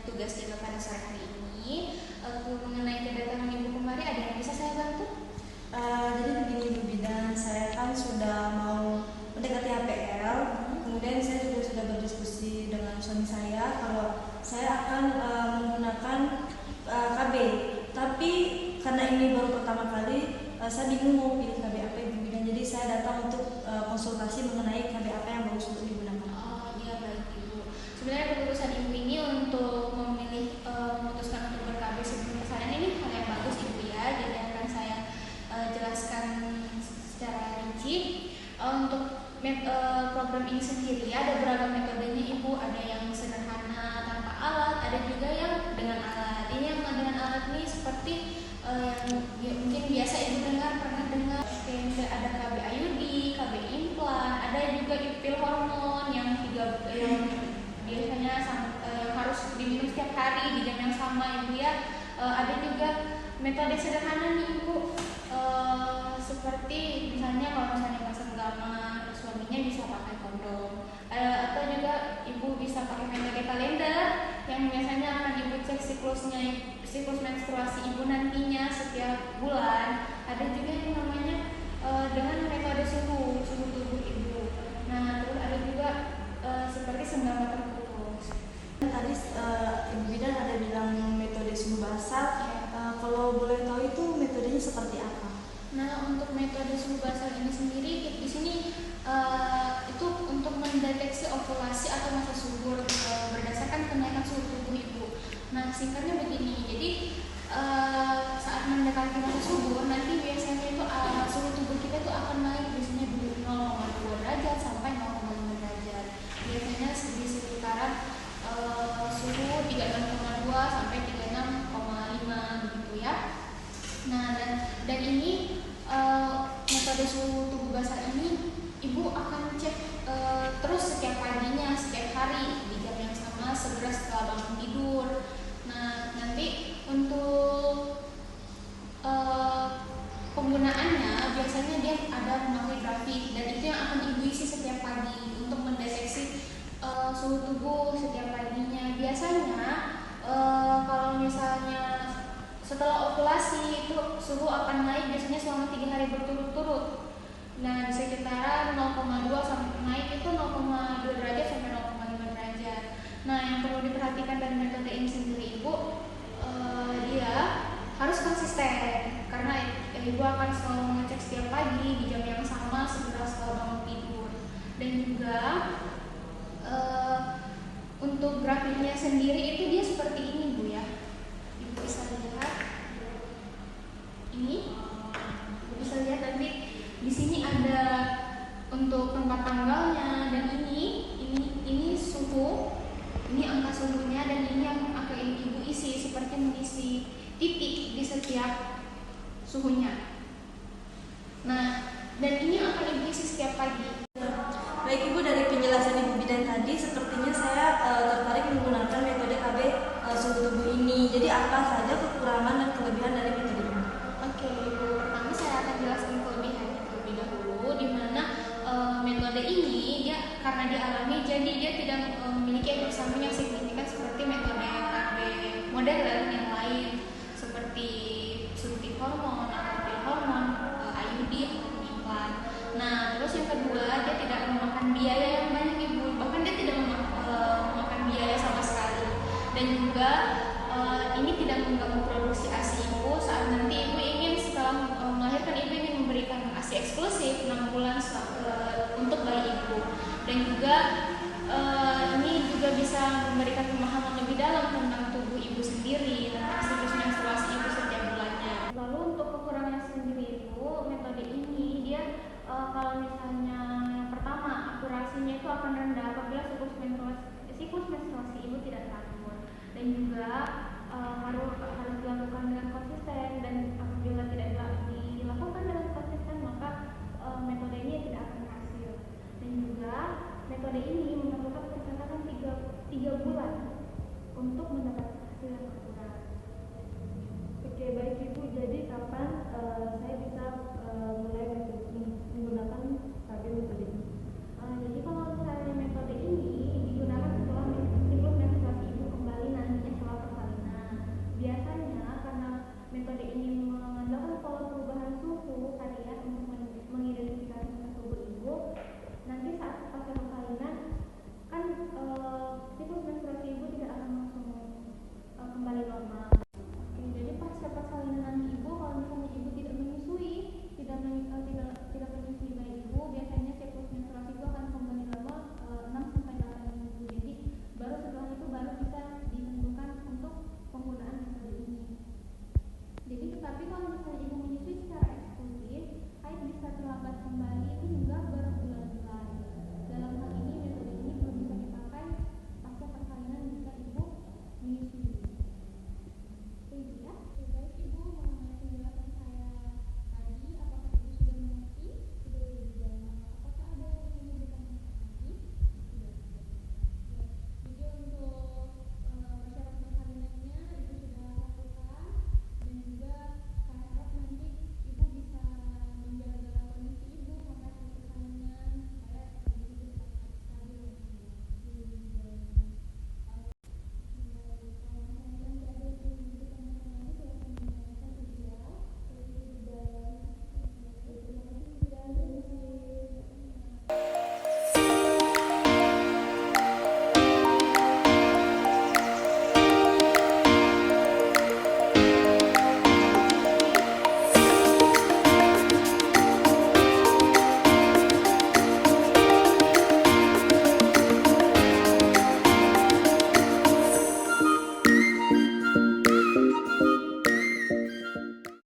Tugas kita pada sore hari ini mengenai kedatangan Ibu kemari, ada yang bisa saya bantu? Jadi begini Bu Bidan, saya kan sudah mau mendekati HPL, kemudian saya juga sudah berdiskusi dengan suami saya kalau saya akan menggunakan KB, tapi karena ini baru pertama kali, saya bingung mau pilih KB apa Ibu Bidan, jadi saya datang untuk konsultasi mengenai KB apa yang bagus untuk digunakan. Oh iya, baik Ibu. Sebenarnya keputusan Ibu ini untuk memutuskan untuk ber-KB sebelum persalinan ini hal yang bagus Ibu ya. Jadi akan saya jelaskan secara rinci. Untuk program ini sendiri ada beragam metodenya Ibu. Ada yang sederhana tanpa alat, ada juga yang dengan alat. Ini yang dengan alat ini seperti yang mungkin biasa Ibu pernah dengar. Ada KB IUD, KB implan, ada juga pil hormon yang biasanya harus diminum setiap hari di jam yang sama Ibu ya. Ada juga metode sederhana nih Ibu, seperti misalnya kalau misalnya pas senggama suaminya bisa pakai kondom, atau juga Ibu bisa pakai metode kalender yang biasanya akan Ibu cek siklus menstruasi Ibu nantinya setiap bulan. Ada juga yang namanya dengan metode suhu tubuh Ibu. Nah, terus ada juga seperti senggama terputus. Tadi Ibu Bidan ada bilang metode suhu basal. Kalau boleh tahu itu metodenya seperti apa? Nah, untuk metode suhu basal ini sendiri di sini itu untuk mendeteksi ovulasi atau masa subur berdasarkan kenaikan suhu tubuh Ibu. Nah, singkatnya begini. Jadi saat mendekati masa subur nanti biasanya itu suhu tubuh kita itu akan naik biasanya dari 0,2 derajat sampai 0,5 derajat. Biasanya di sekitaran suhu 36,2 sampai 36,5 begitu ya. Nah, dan ini metode suhu tubuh basal ini Ibu akan cek terus setiap paginya, setiap hari di jam yang sama segera setelah bangun tidur. Nah, nanti untuk penggunaannya biasanya dia ada memakai grafik, dan itu yang akan Ibu isi setiap pagi untuk mendeteksi suhu tubuh setiap paginya. Biasanya kalau misalnya setelah ovulasi itu suhu akan naik biasanya selama 3 hari berturut-turut. Nah, di sekitaran 0,2 sampai naik itu 0,2 derajat sampai 0,5 derajat. Nah, yang perlu diperhatikan dari metode ini sendiri Ibu, dia harus konsisten karena Ibu akan selalu mengecek setiap pagi di jam yang sama segera setelah bangun tidur. Dan juga untuk grafiknya sendiri itu dia seperti ini Bu ya. Ibu bisa lihat ini, Ibu bisa lihat nanti di sini ada untuk tempat tanggalnya, dan ini suhu, ini angka suhunya, dan ini yang akan Ibu isi seperti mengisi titik di setiap suhunya. Nah, dan ini akan Ibu isi setiap pagi. Baik Ibu, dari penjelasan Ibu Bidan tadi sepertinya saya tertarik menggunakan metode KB suhu tubuh ini. Jadi apa saja kekurangan dan kelebihan dari metode ini? Oke Ibu, pertama saya akan jelaskan kelebihannya terlebih dahulu, di mana metode ini dia karena dialami jadi dia tidak memiliki efek samping yang signifikan seperti metode KB modern yang lain seperti suntik hormon atau pil hormon, IUD atau implan. Nah, terus yang kedua, dia tidak memakan biaya yang banyak Ibu, bahkan dia tidak memakan biaya sama sekali. Dan juga ini tidak mengganggu produksi ASI Ibu saat nanti Ibu ingin setelah melahirkan Ibu ingin memberikan ASI eksklusif 6 bulan untuk bayi Ibu. Dan juga ini juga bisa memberikan pemahaman lebih dalam tentang tubuh Ibu sendiri, tentang siklus menstruasi Ibu setiap bulannya. Lalu untuk kekurangan sendiri Ibu, metode ini dia menggunakan